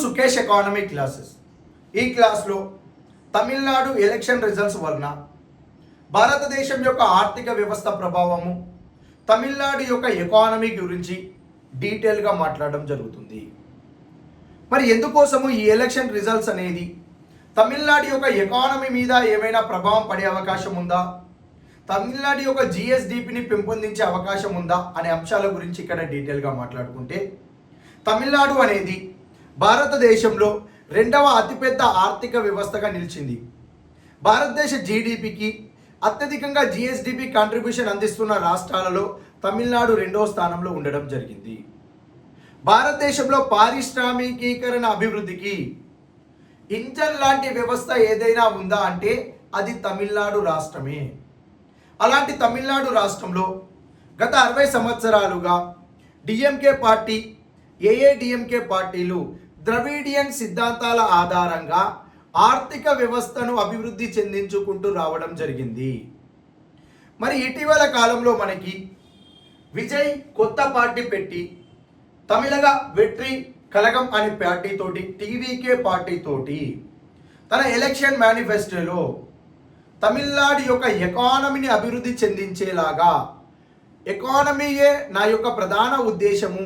Sukesh economy classes. ఈ క్లాస్లో Tamil Nadu election results వలన భారతదేశం యొక్క ఆర్థిక వ్యవస్థ ప్రభావము, తమిళనాడు యొక్క ఎకానమీ గురించి డీటెయిల్గా మాట్లాడడం జరుగుతుంది. మరి ఎందుకోసము ఈ ఎలక్షన్ రిజల్ట్స్ అనేది తమిళనాడు యొక్క ఎకానమీ మీద ఏమైనా ప్రభావం పడే అవకాశం ఉందా, తమిళనాడు యొక్క జిఎస్డిపిని పెంపొందించే అవకాశం ఉందా అనే అంశాల గురించి ఇక్కడ డీటెయిల్గా మాట్లాడుకుంటే, తమిళనాడు అనేది భారతదేశంలో రెండవ అతిపెద్ద ఆర్థిక వ్యవస్థగా నిలిచింది. భారతదేశ జీడిపికి అత్యధికంగా జిఎస్డిపి కాంట్రిబ్యూషన్ అందిస్తున్న రాష్ట్రాలలో తమిళనాడు రెండవ స్థానంలో ఉండడం జరిగింది. భారతదేశంలో పారిశ్రామికీకరణ అభివృద్ధికి ఇంజన్ లాంటి వ్యవస్థ ఏదైనా ఉందా అంటే అది తమిళనాడు రాష్ట్రమే. అలాంటి తమిళనాడు రాష్ట్రంలో గత 60 సంవత్సరాలుగా డిఎంకే పార్టీ, ఏఐడిఎంకే పార్టీలు ద్రవిడియన్ సిద్ధాంతాల ఆధారంగా ఆర్థిక వ్యవస్థను అభివృద్ధి చెందించుకుంటూ రావడం జరిగింది. మరి ఇటీవల కాలంలో మనకి విజయ్ కొత్త పార్టీ పెట్టి తమిళగా వెట్రి కలగం అనే పార్టీతోటి, టీవీకే పార్టీతోటి తన ఎలక్షన్ మేనిఫెస్టోలో తమిళనాడు యొక్క ఎకానమీని అభివృద్ధి చెందించేలాగా, ఎకానమీయే నా యొక్క ప్రధాన ఉద్దేశము,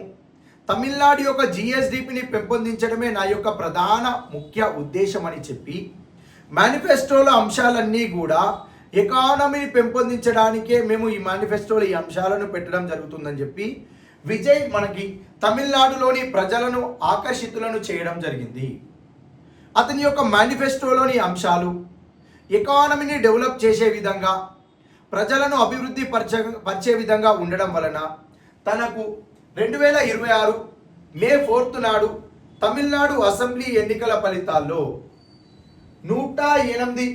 తమిళనాడు యొక్క జిఎస్డిపిని పెంపొందించడమే నా యొక్క ప్రధాన ముఖ్య ఉద్దేశం అని చెప్పి మేనిఫెస్టోలో అంశాలన్నీ కూడా ఎకానమీని పెంపొందించడానికే మేము ఈ మేనిఫెస్టోలో ఈ అంశాలను పెట్టడం జరుగుతుందని చెప్పి విజయ్ మనకి తమిళనాడులోని ప్రజలను ఆకర్షితులను చేయడం జరిగింది. అతని యొక్క మేనిఫెస్టోలోని అంశాలు ఎకానమీని డెవలప్ చేసే విధంగా, ప్రజలను అభివృద్ధి పరిచే విధంగా ఉండడం వలన తనకు 2026 మే 4 నాడు తమిళనాడు అసెంబ్లీ ఎన్నికల ఫలితాల్లో 108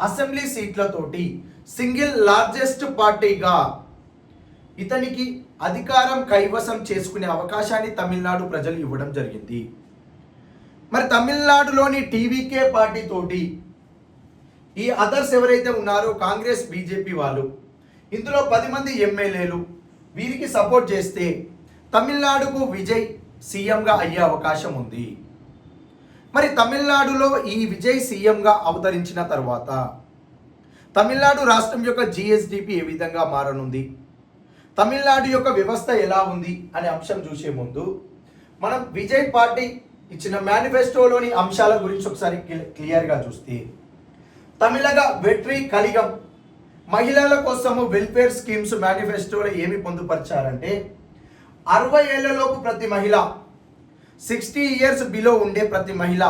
అసెంబ్లీ సీట్లతోటి సింగిల్ లార్జెస్ట్ పార్టీగా ఇతనికి అధికారం కైవసం చేసుకునే అవకాశాన్ని తమిళనాడు ప్రజలు ఇవ్వడం జరిగింది. మరి తమిళనాడులోని టీవీకే పార్టీ తోటి ఈ అదర్స్ ఎవరైతే ఉన్నారో కాంగ్రెస్, బీజేపీ వాళ్ళు, ఇందులో 10 మంది ఎమ్మెల్యేలు వీరికి సపోర్ట్ చేస్తే తమిళనాడుకు విజయ్ సీఎంగా అయ్యే అవకాశం ఉంది. మరి తమిళనాడులో ఈ విజయ్ సీఎంగా అవతరించిన తర్వాత తమిళనాడు రాష్ట్రం యొక్క జిఎస్డిపి ఏ విధంగా మారనుంది, తమిళనాడు యొక్క వ్యవస్థ ఎలా ఉంది అనే అంశం చూసే ముందు మనం విజయ్ పార్టీ ఇచ్చిన మేనిఫెస్టోలోని అంశాల గురించి ఒకసారి క్లియర్గా చూస్తే, తమిళగా వెట్రి కలిగం మహిళల కోసము వెల్ఫేర్ స్కీమ్స్ మేనిఫెస్టోలో ఏమి పొందుపరిచారంటే 60 ఏళ్లలోపు ప్రతి మహిళ, 60 ఇయర్స్ బిలో ఉండే ప్రతి మహిళ,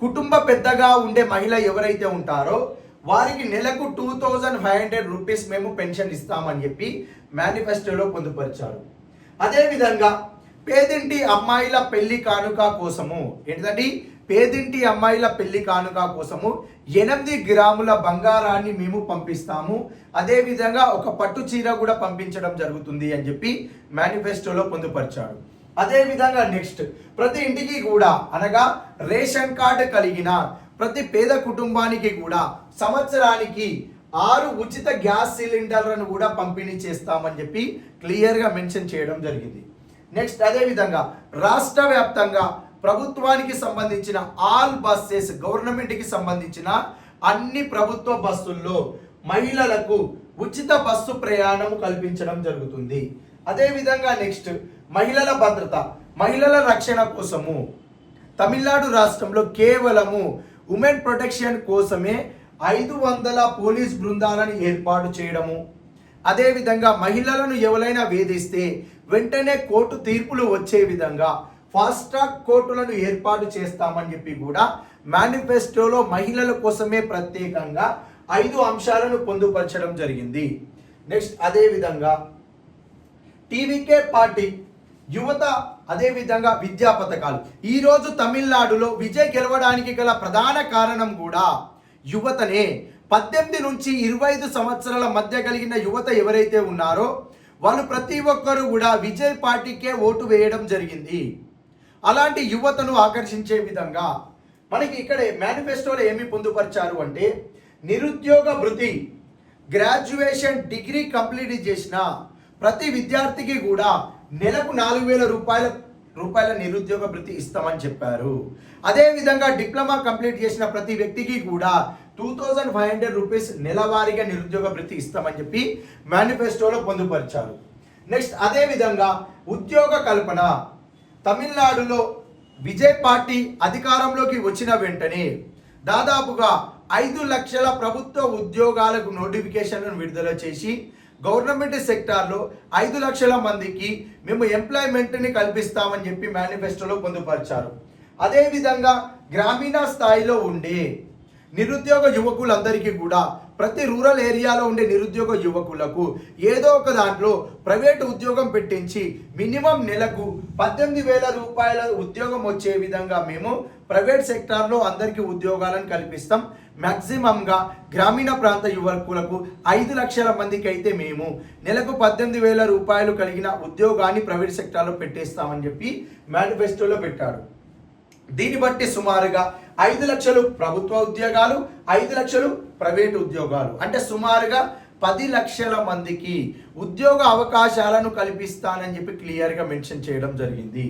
కుటుంబ పెద్దగా ఉండే మహిళ ఎవరైతే ఉంటారో వారికి నెలకు 2500 రూపీస్ మేము పెన్షన్ ఇస్తామని చెప్పి మేనిఫెస్టోలో పొందుపరిచారు. అదేవిధంగా పేదింటి అమ్మాయిల పెళ్లి కానుక కోసము ఏంటంటే పేదింటి అమ్మాయిల పెళ్లి కానుక కోసము 8 గ్రాముల బంగారాన్ని మేము పంపిస్తాము, అదేవిధంగా ఒక పట్టు చీర కూడా పంపించడం జరుగుతుంది అని చెప్పి మేనిఫెస్టోలో పొందుపరిచాడు. అదేవిధంగా నెక్స్ట్ ప్రతి ఇంటికి కూడా అనగా రేషన్ కార్డు కలిగిన ప్రతి పేద కుటుంబానికి కూడా సంవత్సరానికి 6 ఉచిత గ్యాస్ సిలిండర్లను కూడా పంపిణీ చేస్తామని చెప్పి క్లియర్గా మెన్షన్ చేయడం జరిగింది. నెక్స్ట్ అదేవిధంగా రాష్ట్ర వ్యాప్తంగా ప్రభుత్వానికి సంబంధించిన ఆల్ బస్సెస్, గవర్నమెంట్కి సంబంధించిన అన్ని ప్రభుత్వ బస్సుల్లో మహిళలకు ఉచిత బస్సు ప్రయాణం కల్పించడం జరుగుతుంది. అదేవిధంగా నెక్స్ట్ మహిళల భద్రత, మహిళల రక్షణ కోసము తమిళనాడు రాష్ట్రంలో కేవలము ఉమెన్ ప్రొటెక్షన్ కోసమే 500 పోలీస్ బృందాలను ఏర్పాటు చేయడము, అదేవిధంగా మహిళలను ఎవరైనా వేధిస్తే వెంటనే కోర్టు తీర్పులు వచ్చే విధంగా ఫాస్ట్ ట్రాక్ కోర్టులను ఏర్పాటు చేస్తామని చెప్పి కూడా మేనిఫెస్టోలో మహిళల కోసమే ప్రత్యేకంగా 5 అంశాలను పొందుపరచడం జరిగింది. నెక్స్ట్ అదేవిధంగా టీవీకే పార్టీ యువత, అదేవిధంగా విద్యా పథకాలు. ఈరోజు తమిళనాడులో విజయ్ గెలవడానికి గల ప్రధాన కారణం కూడా యువతనే. 18 నుంచి 25 సంవత్సరాల మధ్య కలిగిన యువత ఎవరైతే ఉన్నారో వాళ్ళు ప్రతి ఒక్కరూ కూడా విజయ్ పార్టీకే ఓటు వేయడం జరిగింది. అలాంటి యువతను ఆకర్షించే విధంగా మనకి ఇక్కడ మేనిఫెస్టోలో ఏమి పొందుపరిచారు అంటే, నిరుద్యోగ భృతి, గ్రాడ్యుయేషన్ డిగ్రీ కంప్లీట్ చేసిన ప్రతి విద్యార్థికి కూడా నెలకు 4000 రూపాయల రూపాయల నిరుద్యోగ భృతి ఇస్తామని చెప్పారు. అదేవిధంగా డిప్లొమా కంప్లీట్ చేసిన ప్రతి వ్యక్తికి కూడా 2500 రూపీస్ నెలవారీగా నిరుద్యోగ భృతి ఇస్తామని చెప్పి మేనిఫెస్టోలో పొందుపరిచారు. నెక్స్ట్ అదేవిధంగా ఉద్యోగ కల్పన. తమిళనాడులో విజయ్ పార్టీ అధికారంలోకి వచ్చిన వెంటనే దాదాపుగా 5 లక్షల ప్రభుత్వ ఉద్యోగాలకు నోటిఫికేషన్లను విడుదల చేసి గవర్నమెంట్ సెక్టార్లో 5 లక్షల మందికి మేము ఎంప్లాయ్మెంట్ని కల్పిస్తామని చెప్పి మేనిఫెస్టోలో పొందుపరిచారు. అదేవిధంగా గ్రామీణ స్థాయిలో ఉండే నిరుద్యోగ యువకులందరికీ కూడా ప్రతి రూరల్ ఏరియాలో ఉండే నిరుద్యోగ యువకులకు ఏదో ఒక దాంట్లో ప్రైవేట్ ఉద్యోగం పెట్టించి మినిమం నెలకు 18,000 రూపాయల ఉద్యోగం వచ్చే విధంగా మేము ప్రైవేట్ సెక్టార్లో అందరికీ ఉద్యోగాలను కల్పిస్తాం. మ్యాక్సిమంగా గ్రామీణ ప్రాంత యువకులకు 5 లక్షల మందికి అయితే మేము నెలకు 18,000 రూపాయలు కలిగిన ఉద్యోగాన్ని ప్రైవేట్ సెక్టార్లో పెట్టేస్తామని చెప్పి మేనిఫెస్టోలో పెట్టాడు. దీన్ని బట్టి సుమారుగా 5 లక్షలు ప్రభుత్వ ఉద్యోగాలు, 5 లక్షలు ప్రైవేట్ ఉద్యోగాలు, అంటే సుమారుగా 10 లక్షల మందికి ఉద్యోగ అవకాశాలను కల్పిస్తానని చెప్పి క్లియర్గా మెన్షన్ చేయడం జరిగింది.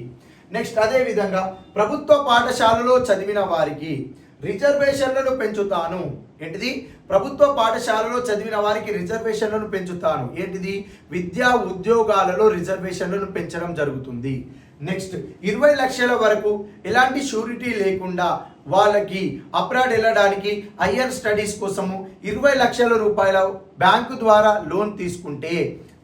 నెక్స్ట్ అదేవిధంగా ప్రభుత్వ పాఠశాలలో చదివిన వారికి రిజర్వేషన్లను పెంచుతాను. ఏంటిది? ప్రభుత్వ పాఠశాలలో చదివిన వారికి రిజర్వేషన్లను పెంచుతాను. ఏంటిది? విద్యా ఉద్యోగాలలో రిజర్వేషన్లను పెంచడం జరుగుతుంది. నెక్స్ట్ 20 లక్షల వరకు ఎలాంటి షూరిటీ లేకుండా వాళ్ళకి అబ్రాడ్ వెళ్ళడానికి హయ్యర్ స్టడీస్ కోసము 20 లక్షల రూపాయల బ్యాంకు ద్వారా లోన్ తీసుకుంటే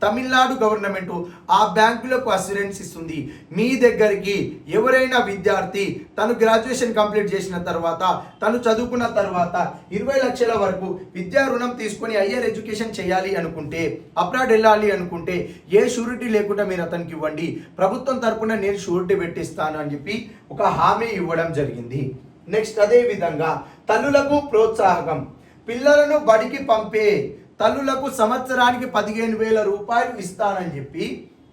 తమిళనాడు గవర్నమెంట్ ఆ బ్యాంకులకు అస్యూరెన్స్ ఇస్తుంది. మీ దగ్గరికి ఎవరైనా విద్యార్థి తను గ్రాడ్యుయేషన్ కంప్లీట్ చేసిన తర్వాత తను చదువుకున్న తర్వాత 20 లక్షల వరకు విద్యా రుణం తీసుకొని హయ్యర్ ఎడ్యుకేషన్ చేయాలి అనుకుంటే, అబ్రాడ్ వెళ్ళాలి అనుకుంటే ఏ షూరిటీ లేకుండా మీరు అతనికి ఇవ్వండి, ప్రభుత్వం తరపున నేను షూరిటీ పెట్టిస్తాను అని చెప్పి ఒక హామీ ఇవ్వడం జరిగింది. నెక్స్ట్ అదేవిధంగా తల్లులకు ప్రోత్సాహకం. పిల్లలను బడికి పంపే తల్లులకు సంవత్సరానికి 15,000 రూపాయలు ఇస్తానని చెప్పి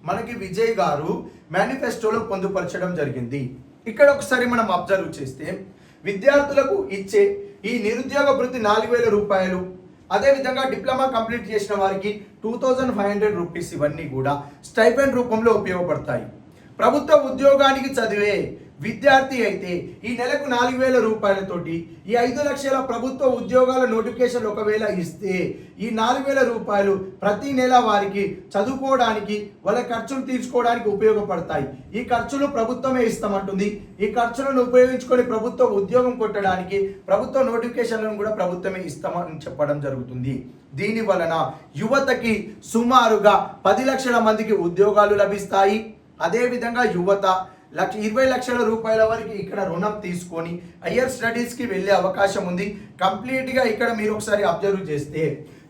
మనకి విజయ్ గారు మేనిఫెస్టోలో పొందుపరచడం జరిగింది. ఇక్కడ ఒకసారి మనం అబ్జర్వ్ చేస్తే విద్యార్థులకు ఇచ్చే ఈ నిరుద్యోగ భృతి 4,000 రూపాయలు, అదేవిధంగా డిప్లొమా కంప్లీట్ చేసిన వారికి 2500 రూపీస్, ఇవన్నీ కూడా స్టైపెండ్ రూపంలో ఉపయోగపడతాయి. ప్రభుత్వ ఉద్యోగానికి చదివే విద్యార్థి అయితే ఈ నెలకు 4,000 రూపాయలతోటి ఈ 5 లక్షల ప్రభుత్వ ఉద్యోగాల నోటిఫికేషన్ ఒకవేళ ఇస్తే ఈ 4,000 రూపాయలు ప్రతి నెల వారికి చదువుకోవడానికి వాళ్ళ ఖర్చులు తీర్చుకోవడానికి ఉపయోగపడతాయి. ఈ ఖర్చులు ప్రభుత్వమే ఇస్తామంటుంది. ఈ ఖర్చులను ఉపయోగించుకొని ప్రభుత్వ ఉద్యోగం కొట్టడానికి ప్రభుత్వ నోటిఫికేషన్లను కూడా ప్రభుత్వమే ఇస్తామని చెప్పడం జరుగుతుంది. దీని వలన యువతకి సుమారుగా 10 లక్షల మందికి ఉద్యోగాలు లభిస్తాయి. అదేవిధంగా యువత 20 లక్షల రూపాయల వరకు ఇక్కడ రుణం తీసుకొని హయ్యర్ స్టడీస్కి వెళ్ళే అవకాశం ఉంది. కంప్లీట్గా ఇక్కడ మీరు ఒకసారి అబ్జర్వ్ చేస్తే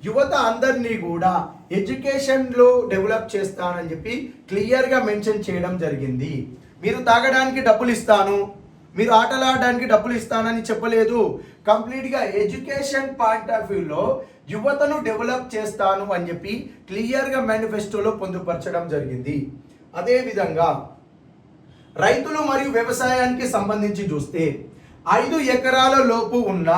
యువత అందరినీ కూడా ఎడ్యుకేషన్లో డెవలప్ చేస్తానని చెప్పి క్లియర్గా మెన్షన్ చేయడం జరిగింది. మీరు తాగడానికి డబ్బులు ఇస్తాను, మీరు ఆటలు ఆడడానికి డబ్బులు ఇస్తానని చెప్పలేదు. కంప్లీట్గా ఎడ్యుకేషన్ పాయింట్ ఆఫ్ వ్యూలో యువతను డెవలప్ చేస్తాను అని చెప్పి క్లియర్గా మేనిఫెస్టోలో పొందుపరచడం జరిగింది. అదేవిధంగా రైతులు మరియు వ్యవసాయానికి సంబంధించి చూస్తే 5 ఎకరాల లోపు ఉన్న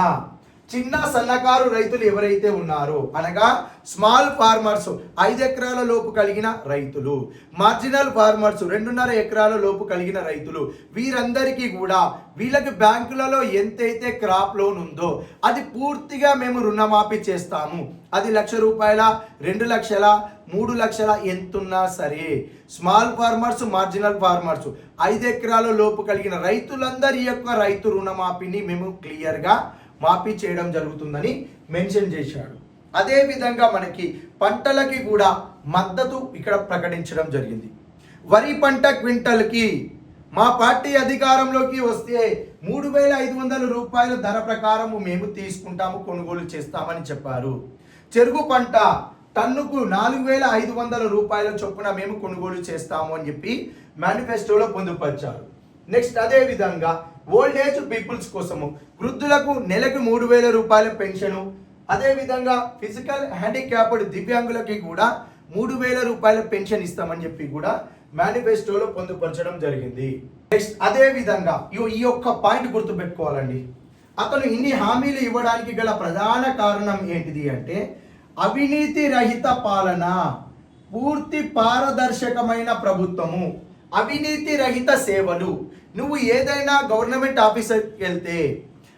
చిన్న సన్నకారు రైతులు ఎవరైతే ఉన్నారో, అనగా స్మాల్ ఫార్మర్స్ 5 ఎకరాల లోపు కలిగిన రైతులు, మార్జినల్ ఫార్మర్స్ 2.5 ఎకరాల లోపు కలిగిన రైతులు, వీరందరికీ కూడా వీళ్ళకి బ్యాంకులలో ఎంతైతే క్రాప్ లోన్ ఉందో అది పూర్తిగా మేము రుణమాఫీ చేస్తాము. అది 1,00,000 రూపాయల, 2 లక్షల, 3 లక్షల ఎంతున్నా సరే స్మాల్ ఫార్మర్స్, మార్జినల్ ఫార్మర్స్ 5 ఎకరాల లోపు కలిగిన రైతులందరి యొక్క రైతు రుణమాఫీని మేము క్లియర్గా మాఫీ చేయడం జరుగుతుందని మెన్షన్ చేశాడు. అదేవిధంగా మనకి పంటలకి కూడా మద్దతు ఇక్కడ ప్రకటించడం జరిగింది. వరి పంట క్వింటల్కి మా పార్టీ అధికారంలోకి వస్తే 3,500 రూపాయల ధర ప్రకారం మేము తీసుకుంటాము, కొనుగోలు చేస్తామని చెప్పారు. చెరుకు పంట టన్నుకు 4,500 రూపాయల చొప్పున మేము కొనుగోలు చేస్తాము అని చెప్పి మేనిఫెస్టోలో పొందుపరిచారు. నెక్స్ట్ అదేవిధంగా ఓల్డ్ ఏజ్ పీపుల్స్ కోసము వృద్ధులకు నెలకు 3,000 రూపాయల పెన్షను, అదేవిధంగా ఫిజికల్ హ్యాండిక్యాప్డ్ దివ్యాంగులకి కూడా 3,000 రూపాయల పెన్షన్ ఇస్తామని చెప్పి కూడా మేనిఫెస్టోలో పొందుపరచడం జరిగింది. నెక్స్ట్ అదేవిధంగా ఈ యొక్క పాయింట్ గుర్తుపెట్టుకోవాలండి. అతను ఇన్ని హామీలు ఇవ్వడానికి గల ప్రధాన కారణం ఏంటిది అంటే అవినీతి రహిత పాలన, పూర్తి పారదర్శకమైన ప్రభుత్వము, అవినీతి రహిత సేవలు. నువ్వు ఏదైనా గవర్నమెంట్ ఆఫీసర్కి వెళ్తే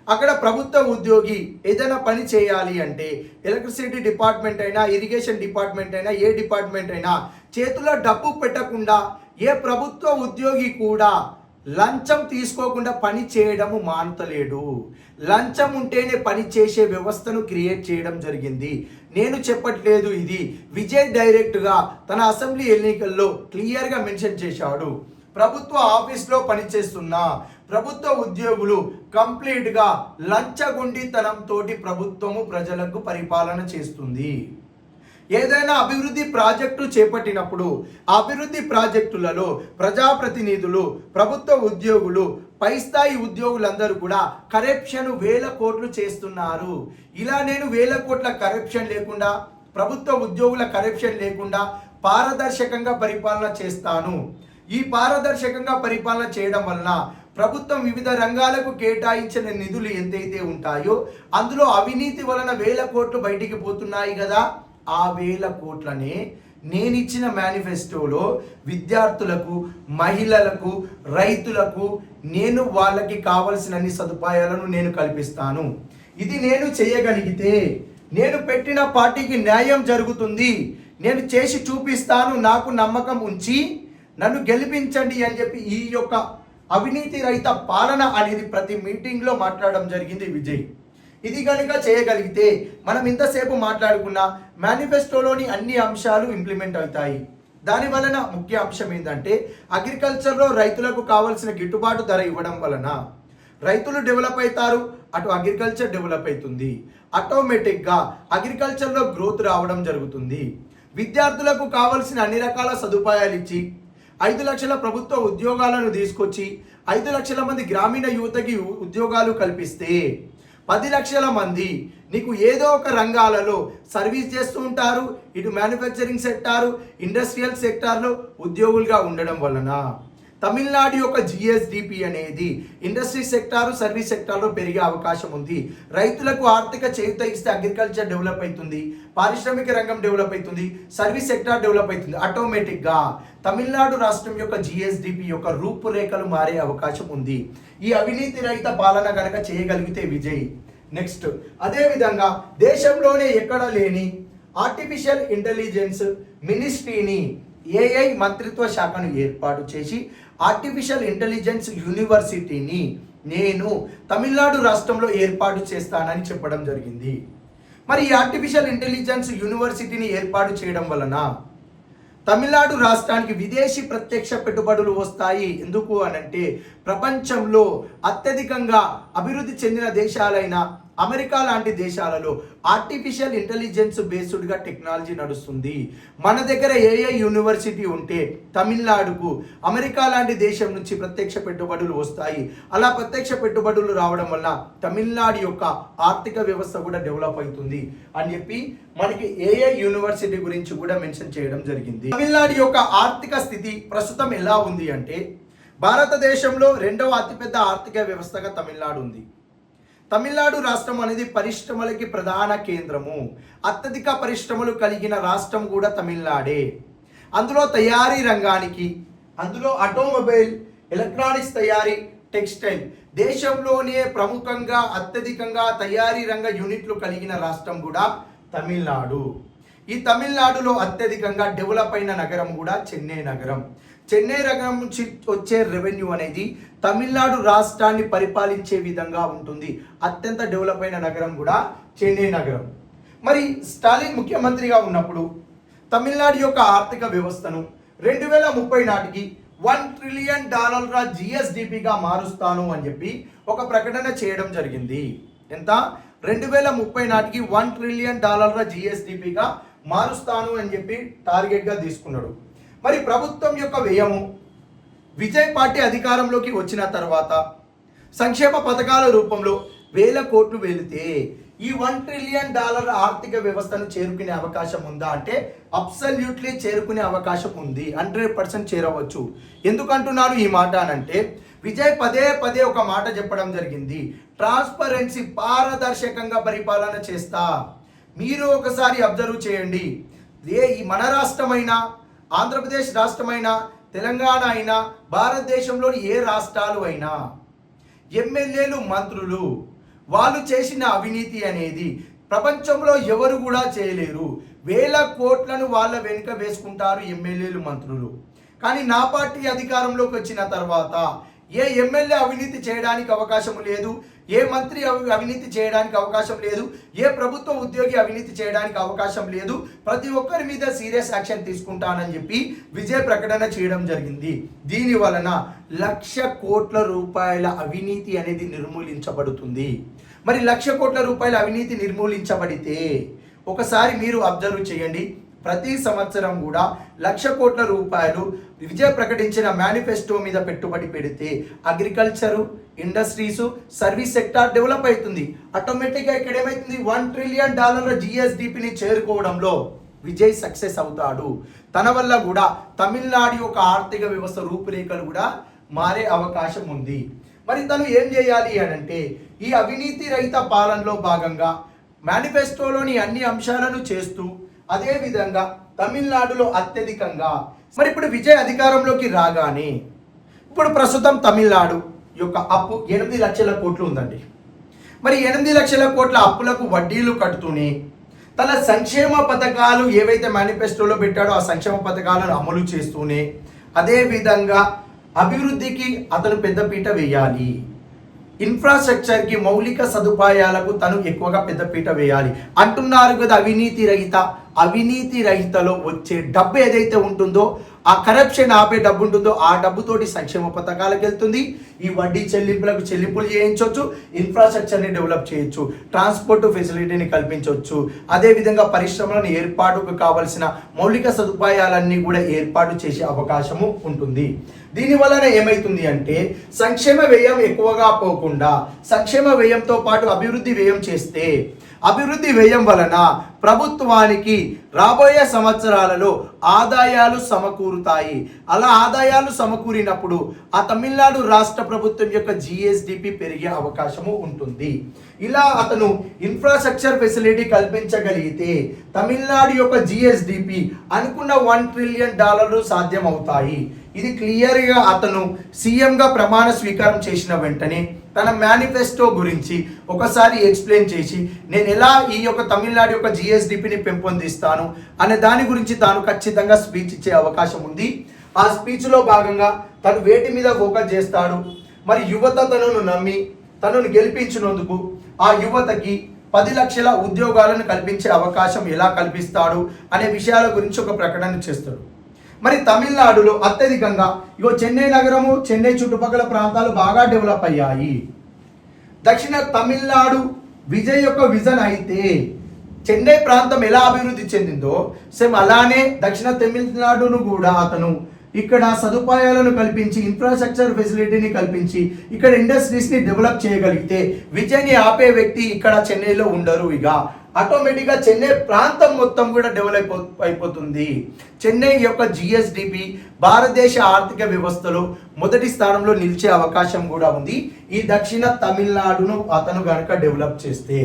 అక్కడ ప్రభుత్వ ఉద్యోగి ఏదైనా పని చేయాలి అంటే ఎలక్ట్రిసిటీ డిపార్ట్మెంట్ అయినా, ఇరిగేషన్ డిపార్ట్మెంట్ అయినా, ఏ డిపార్ట్మెంట్ అయినా చేతిలో డబ్బు పెట్టకుండా ఏ ప్రభుత్వ ఉద్యోగి కూడా లంచం తీసుకోకుండా పని చేయడము మానుతలేడు. లంచం ఉంటేనే పని చేసే వ్యవస్థను క్రియేట్ చేయడం జరిగింది. నేను చెప్పట్లేదు, ఇది విజయ్ డైరెక్ట్గా తన అసెంబ్లీ ఎన్నికల్లో క్లియర్గా మెన్షన్ చేశాడు. ప్రభుత్వ ఆఫీస్లో పనిచేస్తున్న ప్రభుత్వ ఉద్యోగులు కంప్లీట్గా లంచగొండితనంతో ప్రభుత్వము ప్రజలకు పరిపాలన చేస్తుంది. ఏదైనా అభివృద్ధి ప్రాజెక్టు చేపట్టినప్పుడు ఆ అభివృద్ధి ప్రాజెక్టులలో ప్రజాప్రతినిధులు, ప్రభుత్వ ఉద్యోగులు, పై స్థాయి ఉద్యోగులందరూ కూడా కరప్షన్ వేల కోట్లు చేస్తున్నారు. ఇలా నేను వేల కోట్ల కరప్షన్ లేకుండా, ప్రభుత్వ ఉద్యోగుల కరప్షన్ లేకుండా పారదర్శకంగా పరిపాలన చేస్తాను. ఈ పారదర్శకంగా పరిపాలన చేయడం వలన ప్రభుత్వం వివిధ రంగాలకు కేటాయించిన నిధులు ఎంతైతే ఉంటాయో అందులో అవినీతి వలన వేల కోట్లు బయటికి పోతున్నాయి కదా, ఆ వేల కోట్లనే నేను ఇచ్చిన మేనిఫెస్టోలో విద్యార్థులకు, మహిళలకు, రైతులకు నేను వాళ్ళకి కావలసిన అన్ని సదుపాయాలను నేను కల్పిస్తాను. ఇది నేను చేయగలిగితే నేను పెట్టిన పార్టీకి న్యాయం జరుగుతుంది, నేను చేసి చూపిస్తాను, నాకు నమ్మకం ఉంచి నన్ను గెలిపించండి అని చెప్పి ఈ యొక్క అవినీతి రహిత పాలన అనేది ప్రతి మీటింగ్లో మాట్లాడడం జరిగింది విజయ్. ఇది కనుక చేయగలిగితే మనం ఇంతసేపు మాట్లాడుకున్న మేనిఫెస్టోలోని అన్ని అంశాలు ఇంప్లిమెంట్ అవుతాయి. దాని వలన ముఖ్య అంశం ఏంటంటే అగ్రికల్చర్లో రైతులకు కావాల్సిన గిట్టుబాటు ధర ఇవ్వడం వలన రైతులు డెవలప్ అవుతారు, అటు అగ్రికల్చర్ డెవలప్ అవుతుంది. ఆటోమేటిక్గా అగ్రికల్చర్లో గ్రోత్ రావడం జరుగుతుంది. విద్యార్థులకు కావాల్సిన అన్ని రకాల సదుపాయాలు ఇచ్చి 5 లక్షల ప్రభుత్వ ఉద్యోగాలను తీసుకొచ్చి 5 లక్షల మంది గ్రామీణ యువతకి ఉద్యోగాలు కల్పిస్తే 10 లక్షల మంది నీకు ఏదో ఒక రంగాలలో సర్వీస్ చేస్తూ ఉంటారు. ఇటు మ్యానుఫ్యాక్చరింగ్ సెక్టారు, ఇండస్ట్రియల్ సెక్టార్లో ఉద్యోగులుగా ఉండడం వలన తమిళనాడు యొక్క జిఎస్డిపి అనేది ఇండస్ట్రీ సెక్టారు, సర్వీస్ సెక్టార్లో పెరిగే అవకాశం ఉంది. రైతులకు ఆర్థిక చేయూత ఇస్తే అగ్రికల్చర్ డెవలప్ అవుతుంది, పారిశ్రామిక రంగం డెవలప్ అవుతుంది, సర్వీస్ సెక్టార్ డెవలప్ అవుతుంది. ఆటోమేటిక్గా తమిళనాడు రాష్ట్రం యొక్క జిఎస్డిపి యొక్క రూపురేఖలు మారే అవకాశం ఉంది ఈ అవినీతి రహిత పాలన కనుక చేయగలిగితే విజయ్. నెక్స్ట్ అదేవిధంగా దేశంలోనే ఎక్కడ లేని ఆర్టిఫిషియల్ ఇంటెలిజెన్స్ మినిస్ట్రీని, ఏఐ మంత్రిత్వ శాఖను ఏర్పాటు చేసి ఆర్టిఫిషియల్ ఇంటెలిజెన్స్ యూనివర్సిటీని నేను తమిళనాడు రాష్ట్రంలో ఏర్పాటు చేస్తానని చెప్పడం జరిగింది. మరి ఈ ఆర్టిఫిషియల్ ఇంటెలిజెన్స్ యూనివర్సిటీని ఏర్పాటు చేయడం వలన తమిళనాడు రాష్ట్రానికి విదేశీ ప్రత్యక్ష పెట్టుబడులు వస్తాయి. ఎందుకు అనంటే ప్రపంచంలో అత్యధికంగా అభివృద్ధి చెందిన దేశాలైన అమెరికా లాంటి దేశాలలో ఆర్టిఫిషియల్ ఇంటెలిజెన్స్ బేస్డ్గా టెక్నాలజీ నడుస్తుంది. మన దగ్గర ఏఐ యూనివర్సిటీ ఉంటే తమిళనాడుకు అమెరికా లాంటి దేశం నుంచి ప్రత్యక్ష పెట్టుబడులు వస్తాయి. అలా ప్రత్యక్ష పెట్టుబడులు రావడం వల్ల తమిళనాడు యొక్క ఆర్థిక వ్యవస్థ కూడా డెవలప్ అవుతుంది అని చెప్పి మనకి ఏఐ యూనివర్సిటీ గురించి కూడా మెన్షన్ చేయడం జరిగింది. తమిళనాడు యొక్క ఆర్థిక స్థితి ప్రస్తుతం ఎలా ఉంది అంటే భారతదేశంలో 2వ అతిపెద్ద ఆర్థిక వ్యవస్థగా తమిళనాడు ఉంది. తమిళనాడు రాష్ట్రం అనేది పరిశ్రమలకి ప్రధాన కేంద్రము. అత్యధిక పరిశ్రమలు కలిగిన రాష్ట్రం కూడా తమిళనాడే. అందులో తయారీ రంగానికి, అందులో ఆటోమొబైల్, ఎలక్ట్రానిక్స్ తయారీ, టెక్స్టైల్ దేశంలోనే ప్రముఖంగా అత్యధికంగా తయారీ రంగ యూనిట్లు కలిగిన రాష్ట్రం కూడా తమిళనాడు. ఈ తమిళనాడులో అత్యధికంగా డెవలప్ అయిన నగరం కూడా చెన్నై నగరం. చెన్నై నగరం నుంచి వచ్చే రెవెన్యూ అనేది తమిళనాడు రాష్ట్రాన్ని పరిపాలించే విధంగా ఉంటుంది. అత్యంత డెవలప్ అయిన నగరం కూడా చెన్నై నగరం. మరి స్టాలిన్ ముఖ్యమంత్రిగా ఉన్నప్పుడు తమిళనాడు యొక్క ఆర్థిక వ్యవస్థను 2030 నాటికి $1 ట్రిలియన్ జిఎస్డిపిగా మారుస్తాను అని చెప్పి ఒక ప్రకటన చేయడం జరిగింది. ఎంత? 2030 నాటికి $1 ట్రిలియన్ జిఎస్డిపిగా మారుస్తాను అని చెప్పి టార్గెట్గా తీసుకున్నాడు. మరి ప్రభుత్వం యొక్క వ్యయము విజయ్ పార్టీ అధికారంలోకి వచ్చిన తర్వాత సంక్షేమ పథకాల రూపంలో వేల కోట్లు వెళితే ఈ $1 ట్రిలియన్ ఆర్థిక వ్యవస్థను చేరుకునే అవకాశం ఉందా అంటే అబ్సల్యూట్లీ చేరుకునే అవకాశం ఉంది. 100% చేరవచ్చు. ఎందుకంటున్నాను ఈ మాట అనంటే విజయ్ పదే పదే ఒక మాట చెప్పడం జరిగింది, ట్రాన్స్పరెన్సీ, పారదర్శకంగా పరిపాలన చేస్తా. మీరు ఒకసారి అబ్జర్వ్ చేయండి, ఈ మన రాష్ట్రమైనా, ఆంధ్రప్రదేశ్ రాష్ట్రమైనా, తెలంగాణ అయినా భారతదేశంలోని ఏ రాష్ట్రాలు అయినా ఎమ్మెల్యేలు మంత్రులు వాళ్ళు చేసిన అవినీతి అనేది ప్రపంచంలో ఎవరు కూడా చేయలేరు. వేల కోట్లను వాళ్ళ వెనుక వేసుకుంటారు ఎమ్మెల్యేలు మంత్రులు. కానీ నా పార్టీ అధికారంలోకి వచ్చిన తర్వాత ఏ ఎమ్మెల్యే అవినీతి చేయడానికి అవకాశం లేదు, ఏ మంత్రి అవినీతి చేయడానికి అవకాశం లేదు, ఏ ప్రభుత్వ ఉద్యోగి అవినీతి చేయడానికి అవకాశం లేదు. ప్రతి ఒక్కరి మీద సీరియస్ యాక్షన్ తీసుకుంటానని చెప్పి విజయ ప్రకటన చేయడం జరిగింది. దీని వలన 1,00,000 కోట్ల రూపాయల అవినీతి అనేది నిర్మూలించబడుతుంది. మరి 1,00,000 కోట్ల రూపాయల అవినీతి నిర్మూలించబడితే ఒకసారి మీరు అబ్జర్వ్ చేయండి. ప్రతి సంవత్సరం కూడా 1,00,000 కోట్ల రూపాయలు విజయ ప్రకటించిన మేనిఫెస్టో మీద పెట్టుబడి పెడితే agriculture, industries, service sector develop అవుతుంది. ఆటోమేటిక్గా ఇక్కడ ఏమవుతుంది, $1 ట్రిలియన్ GSDPని చేరుకోవడంలో విజయ్ సక్సెస్ అవుతాడు. తన వల్ల కూడా తమిళనాడు యొక్క ఆర్థిక వ్యవస్థ రూపురేఖలు కూడా మారే అవకాశం ఉంది. మరి తను ఏం చేయాలి అనంటే ఈ అవినీతి రహిత పాలనలో భాగంగా మేనిఫెస్టోలోని అన్ని అంశాలను చేస్తూ అదే విధంగా తమిళనాడులో అత్యధికంగా మరి ఇప్పుడు విజయ్ అధికారంలోకి రాగానే ఇప్పుడు ప్రస్తుతం తమిళనాడు యొక్క అప్పు 8 లక్షల కోట్లు ఉందండి. మరి 8 లక్షల కోట్ల అప్పులకు వడ్డీలు కడుతూనే తన సంక్షేమ పథకాలు ఏవైతే మేనిఫెస్టోలో పెట్టాడో ఆ సంక్షేమ పథకాలను అమలు చేస్తూనే అదే విధంగా అభివృద్ధికి అతను పెద్దపీట వేయాలి. ఇన్ఫ్రాస్ట్రక్చర్కి, మౌలిక సదుపాయాలకు తను ఎక్కువగా పెద్దపీట వేయాలి అంటున్నారు కదా. అవినీతి రహితలో వచ్చే డబ్బు ఏదైతే ఉంటుందో, ఆ కరప్షన్ ఆపే డబ్బు ఉంటుందో ఆ డబ్బుతోటి సంక్షేమ పథకాలకు వెళ్తుంది. ఈ వడ్డీ చెల్లింపులు చేయించవచ్చు, ఇన్ఫ్రాస్ట్రక్చర్ని డెవలప్ చేయొచ్చు, ట్రాన్స్పోర్ట్ ఫెసిలిటీని కల్పించవచ్చు, అదేవిధంగా పరిశ్రమలను ఏర్పాటుకు కావలసిన మౌలిక సదుపాయాలన్నీ కూడా ఏర్పాటు చేసే అవకాశము ఉంటుంది. దీని వలన ఏమైతుంది అంటే సంక్షేమ వ్యయం ఎక్కువగా పోకుండా సంక్షేమ వ్యయంతో పాటు అభివృద్ధి వ్యయం చేస్తే అభివృద్ధి వ్యయం వలన ప్రభుత్వానికి రాబోయే సంవత్సరాలలో ఆదాయాలు సమకూరుతాయి. అలా ఆదాయాలు సమకూరినప్పుడు ఆ తమిళనాడు రాష్ట్ర ప్రభుత్వం యొక్క GSDP పెరిగే అవకాశము ఉంటుంది. ఇలా అతను ఇన్ఫ్రాస్ట్రక్చర్ ఫెసిలిటీ కల్పించగలిగితే తమిళనాడు యొక్క GSDP అనుకున్న $1 ట్రిలియన్ సాధ్యం అవుతాయి. ఇది క్లియర్గా అతను సీఎంగా ప్రమాణ స్వీకారం చేసిన వెంటనే తన మేనిఫెస్టో గురించి ఒకసారి ఎక్స్ప్లెయిన్ చేసి నేను ఎలా ఈ యొక్క తమిళనాడు యొక్క GSDPని పెంపొందిస్తాను అనే దాని గురించి తాను ఖచ్చితంగా స్పీచ్ ఇచ్చే అవకాశం ఉంది. ఆ స్పీచ్లో భాగంగా తను వేటి మీద ఫోకస్ చేస్తాడు, మరి యువత తనను నమ్మి తనను గెలిపించినందుకు ఆ యువతకి 10 లక్షల ఉద్యోగాలను కల్పించే అవకాశం ఎలా కల్పిస్తాడు అనే విషయాల గురించి ఒక ప్రకటన చేస్తాడు. మరి తమిళనాడులో అత్యధికంగా చెన్నై నగరము, చెన్నై చుట్టుపక్కల ప్రాంతాలు బాగా డెవలప్ అయ్యాయి. దక్షిణ తమిళనాడు విజయ్ యొక్క విజన్ అయితే చెన్నై ప్రాంతం ఎలా అభివృద్ధి చెందిందో సేమ్ అలానే దక్షిణ తమిళనాడును కూడా అతను ఇక్కడ సదుపాయాలను కల్పించి ఇన్ఫ్రాస్ట్రక్చర్ ఫెసిలిటీని కల్పించి ఇక్కడ ఇండస్ట్రీస్ని డెవలప్ చేయగలిగితే విజయ్ని ఆపే వ్యక్తి ఇక్కడ చెన్నైలో ఉండరు. ఇక ఆటోమేటిక్గా చెన్నై ప్రాంతం మొత్తం కూడా డెవలప్ అయిపోతుంది. చెన్నై యొక్క GSDP భారతదేశ ఆర్థిక వ్యవస్థలో మొదటి స్థానంలో నిలిచే అవకాశం కూడా ఉంది ఈ దక్షిణ తమిళనాడును అతను గనక డెవలప్ చేస్తే.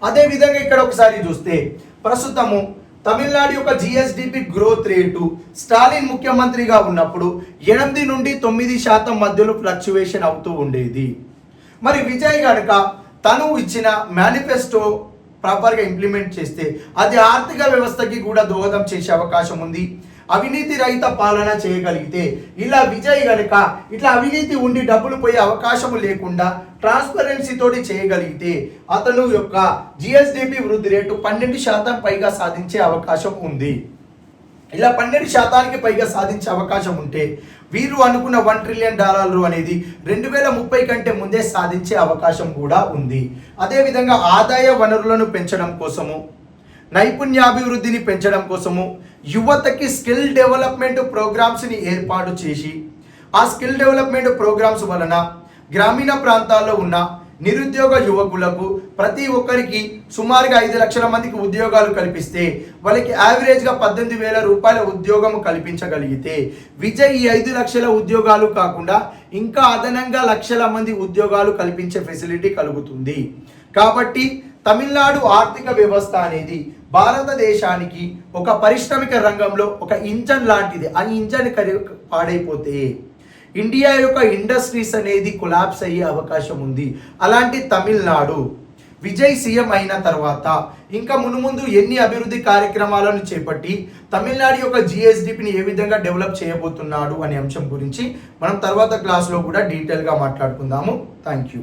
అదేవిధంగా ఇక్కడ ఒకసారి చూస్తే ప్రస్తుతము తమిళనాడు యొక్క GSDP గ్రోత్ రేటు స్టాలిన్ ముఖ్యమంత్రిగా ఉన్నప్పుడు 8 నుండి 9% మధ్యలో ఫ్లక్చువేషన్ అవుతూ ఉండేది. మరి విజయ్ గనక తను ఇచ్చిన మేనిఫెస్టో ప్రాపర్గా ఇంప్లిమెంట్ చేస్తే అది ఆర్థిక వ్యవస్థకి కూడా దోహదం చేసే అవకాశం ఉంది. అవినీతి రహిత పాలన చేయగలిగితే ఇలా విజయ్ గనక ఇట్లా అవినీతి ఉండి డబ్బులు పోయే అవకాశం లేకుండా ట్రాన్స్పరెన్సీ తోటి చేయగలిగితే అతను యొక్క GSDP వృద్ధి రేటు 12% పైగా సాధించే అవకాశం ఉంది. ఇలా 12% పైగా సాధించే అవకాశం ఉంటే వీరు అనుకున్న $1 ట్రిలియన్ అనేది 2030 కంటే ముందే సాధించే అవకాశం కూడా ఉంది. అదేవిధంగా ఆదాయ వనరులను పెంచడం కోసము, నైపుణ్యాభివృద్ధిని పెంచడం కోసము యువతకి స్కిల్ డెవలప్మెంట్ ప్రోగ్రామ్స్ని ఏర్పాటు చేసి ఆ స్కిల్ డెవలప్మెంట్ ప్రోగ్రామ్స్ వలన గ్రామీణ ప్రాంతాల్లో ఉన్న నిరుద్యోగ యువకులకు ప్రతి ఒక్కరికి సుమారుగా 5 లక్షల మందికి ఉద్యోగాలు కల్పిస్తే వాళ్ళకి యావరేజ్గా 18,000 రూపాయల ఉద్యోగం కల్పించగలిగితే విజయ్ ఈ 5 లక్షల ఉద్యోగాలు కాకుండా ఇంకా అదనంగా లక్షల మంది ఉద్యోగాలు కల్పించే ఫెసిలిటీ కలుగుతుంది. కాబట్టి తమిళనాడు ఆర్థిక వ్యవస్థ అనేది భారతదేశానికి ఒక పారిశ్రామిక రంగంలో ఒక ఇంజన్ లాంటిది. ఆ ఇంజన్ పాడైపోతే ఇండియా యొక్క ఇండస్ట్రీస్ అనేది కొలాప్స్ అయ్యే అవకాశం ఉంది. అలాంటి తమిళనాడు విజయ్ సీఎం అయిన తర్వాత ఇంకా మునుముందు ఎన్ని అభివృద్ధి కార్యక్రమాలను చేపట్టి తమిళనాడు యొక్క జిఎస్డిపిని ఏ విధంగా డెవలప్ చేయబోతున్నాడు అనే అంశం గురించి మనం తర్వాత క్లాస్లో కూడా డీటెయిల్గా మాట్లాడుకుందాము. Thank you.